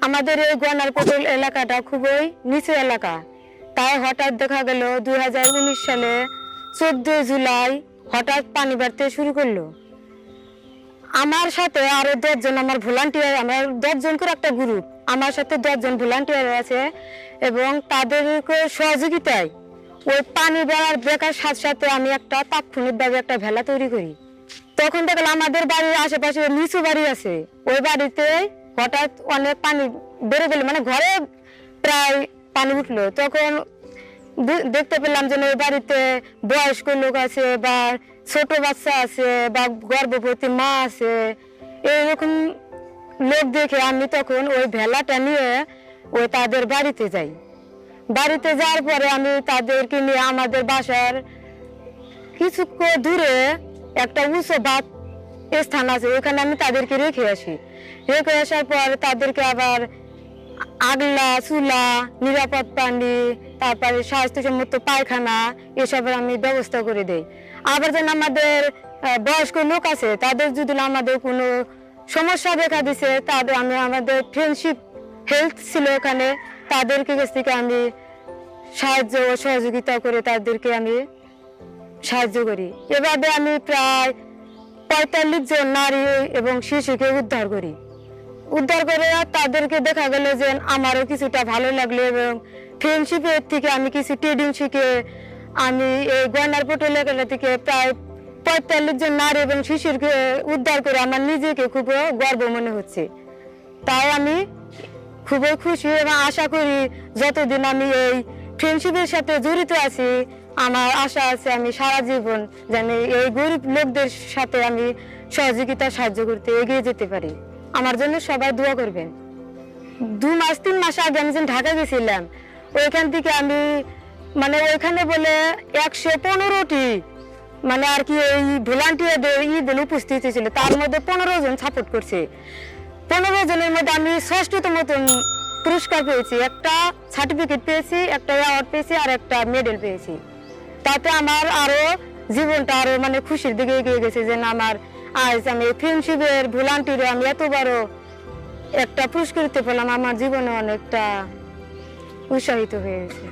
আমাদের এই গনারপটল এলাকাটা খুবই নিচু এলাকা। তাই হঠাৎ দেখা গেল 2019 সালে 14 জুলাই হঠাৎ পানি বাড়তে শুরু করলো। আমার সাথে আরো 10 জন আমার ভলান্টিয়ার, আমার 10 জন করে একটা গ্রুপ, আমার সাথে 10 জন ভলান্টিয়ার আছে এবং তাদেরকে সহযোগিতায় ওই পানি বাড়ার বেকার সাথে সাথে আমি একটা তাৎক্ষণিকভাবে একটা ভেলা তৈরি করি। তখন দেখলাম আমাদের বাড়ির আশেপাশে নিচু বাড়ি আছে, ওই বাড়িতে হঠাৎ অনেক পানি বেড়ে গেল, মানে ঘরে প্রায় পানি উঠলো। তখন দেখতে পেলাম যে ওই বাড়িতে বয়স্ক লোক আছে বা ছোট বাচ্চা আছে বা গর্ভবতী মা আছে, এইরকম লোক দেখে আমি তখন ওই ভেলাটা নিয়ে ওই তাদের বাড়িতে যাই। বাড়িতে যাওয়ার পরে আমি তাদেরকে নিয়ে আমাদের বাসার কিছুক্ষণ দূরে একটা উঁচু বাত স্থান আছে, ওখানে আমি তাদেরকে রেখে আসি। রেখে আসার পর তাদেরকে আবার আগলা, চুলা, নিরাপদ পানি, তারপরে স্বাস্থ্যসম্মত পায়খানা এসবের আমি ব্যবস্থা করে দেই। আবার যেন আমাদের বয়স্ক লোক আছে, তাদের যদি আমাদের কোনো সমস্যা দেখা দিছে, তাদের আমি আমাদের ফ্রেন্ডশিপ হেলথ ছিল ওখানে, তাদেরকে কাছ থেকে আমি সাহায্য ও সহযোগিতা করে তাদেরকে আমি সাহায্য করি। এভাবে আমি প্রায় 45 জন নারী এবং শিশুকে উদ্ধার করি। উদ্ধার করে তাদেরকে দেখা গেল যে আমারও কিছুটা ভালো লাগলো এবং ফ্রেন্ডশিপের থেকে আমি কিছু ট্রেডিং শিখে আমি এই গয়নারপটল এলাকা থেকে প্রায় 45 জন নারী এবং শিশুকে উদ্ধার করে আমার নিজেকে খুব গর্ব মনে হচ্ছে। তাই আমি খুবই খুশি এবং আশা করি যতদিন আমি এই ফ্রেন্ডশিপের সাথে জড়িত আছি, আমার আশা আছে আমি সারা জীবন যেন এই গরিব লোকদের সাথে আমি সহযোগিতা সাহায্য করতে এগিয়ে যেতে পারি। আমার জন্য সবাই দোয়া করবেন। 2 মাস 3 মাস আগে আমি যখন ঢাকা গেছিলাম, ওইখান থেকে আমি মানে ওইখানে বলে 115টি মানে আর কি এই ভলান্টিয়ারদের বলে উপস্থিত ছিল, তার মধ্যে 15 জন সাপোর্ট করছে। 15 জনের মধ্যে আমি 6ষ্ঠতম পুরস্কার পেয়েছি, একটা সার্টিফিকেট পেয়েছি, একটা অ্যাওয়ার্ড পেয়েছি আর একটা মেডেল পেয়েছি। তাতে আমার আরো জীবনটা আরো মানে খুশির দিকে এগিয়ে গেছে যে না, আমার আজ আমি ফ্রেন্ডশিপের ভলান্টিয়ারে আমি এত বড় একটা পুরস্কৃত পেলাম, আমার জীবনে অনেকটা উৎসাহিত হয়ে গেছে।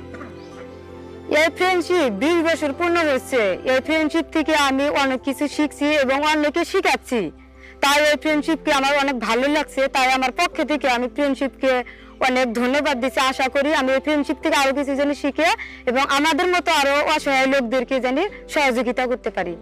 এই ফ্রেন্ডশিপ 20 বছর পূর্ণ হচ্ছে। এই ফ্রেন্ডশিপ থেকে আমি অনেক কিছু শিখছি এবং অনেকে শিখাচ্ছি। তাই এই ফ্রেন্ডশিপকে আমার অনেক ভালো লাগছে। তাই আমার পক্ষ থেকে আমি ফ্রেন্ডশিপকে অনেক ধন্যবাদ দিচ্ছি। আশা করি আমি এই ফ্রেন্ডশিপ থেকে আরো কিছু জানি শিখে এবং আমাদের মতো আরো অসহায় লোকদেরকে জানি সহযোগিতা করতে পারি।